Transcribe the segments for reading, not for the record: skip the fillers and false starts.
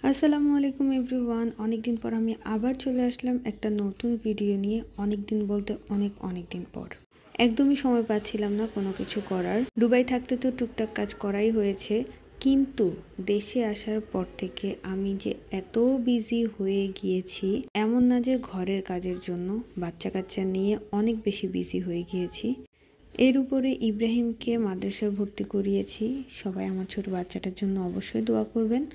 আসসালামু আলাইকুম এভরিওয়ান। অনেকদিন পর আমি আবার চলে আসলাম একটা নতুন ভিডিও নিয়ে। অনেকদিন বলতে অনেক দিন পর একদমই সময় পাচ্ছিলাম না কোনো কিছু করার। দুবাই থাকতে তো টুকটাক কাজ করাই হয়েছে, কিন্তু দেশে আসার পর থেকে আমি যে এত বিজি হয়ে গিয়েছি, এমন না যে ঘরের কাজের জন্য, বাচ্চা কাচ্চা নিয়ে অনেক বেশি বিজি হয়ে গিয়েছি। এর উপরে ইব্রাহিমকে মাদ্রাসায় ভর্তি করিয়েছি। সবাই আমার ছোট বাচ্চাটার জন্য অবশ্যই দোয়া করবেন।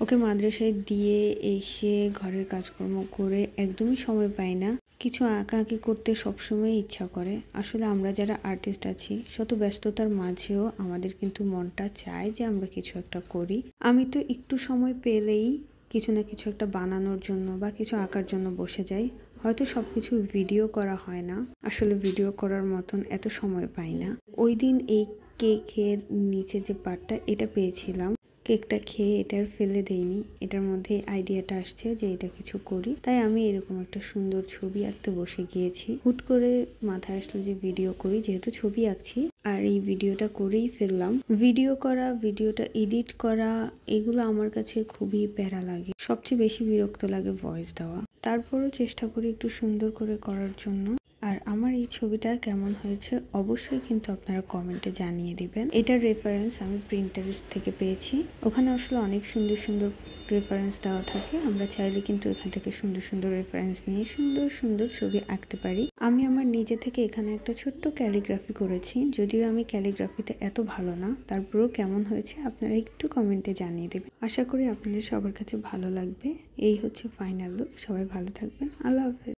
ওকে মাদ্রাসায় দিয়ে এসে ঘরের কাজকর্ম করে একদমই সময় পাই না। কিছু আঁকাআঁকি করতে সবসময় ইচ্ছা করে। আসলে আমরা যারা আর্টিস্ট আছি, শত ব্যস্ততার মাঝেও আমাদের কিন্তু মনটা চায় যে আমরা কিছু একটা করি। আমি তো একটু সময় পেলেই কিছু না কিছু একটা বানানোর জন্য বা কিছু আঁকার জন্য বসে যাই। হয়তো সবকিছুর ভিডিও করা হয় না, আসলে ভিডিও করার মতন এত সময় পাই না। ওই দিন এই কেকের নিচে যে পার্টটা এটা পেয়েছিলাম, কেকটা খেয়ে এটা আর ফেলে দেইনি। এটার মধ্যে আইডিয়াটা আসছে যে এটা কিছু করি, তাই আমি এরকম একটা সুন্দর ছবি আঁকতে বসে গিয়েছি। হুট করে মাথায় আসলো যে ভিডিও করি, যেহেতু ছবি আঁকছি, আর এই ভিডিওটা করেই ফেললাম। ভিডিও করা, ভিডিওটা এডিট করা, এগুলো আমার কাছে খুবই প্যারা লাগে। সবচেয়ে বেশি বিরক্ত লাগে ভয়েস দেওয়া। তারপরও চেষ্টা করি একটু সুন্দর করে করার জন্য। আর আমার এই ছবিটা কেমন হয়েছে অবশ্যই কিন্তু আপনারা কমেন্টে জানিয়ে দিবেন। এটার রেফারেন্স আমি প্রিন্টারেস্ট থেকে পেয়েছি। ওখানে আসলে অনেক সুন্দর সুন্দর রেফারেন্স দেওয়া থাকে। আমরা চাইলে কিন্তু এখান থেকে সুন্দর সুন্দর রেফারেন্স নিয়ে সুন্দর সুন্দর ছবি আঁকতে পারি। আমি আমার নিজে থেকে এখানে একটা ছোট্ট ক্যালিগ্রাফি করেছি। যদিও আমি ক্যালিগ্রাফিতে এত ভালো না, তারপরেও কেমন হয়েছে আপনারা একটু কমেন্টে জানিয়ে দেবেন। আশা করি আপনাদের সবার কাছে ভালো লাগবে। এই হচ্ছে ফাইনাল লুক। সবাই ভালো থাকবেন। আল্লাহ হাফেজ।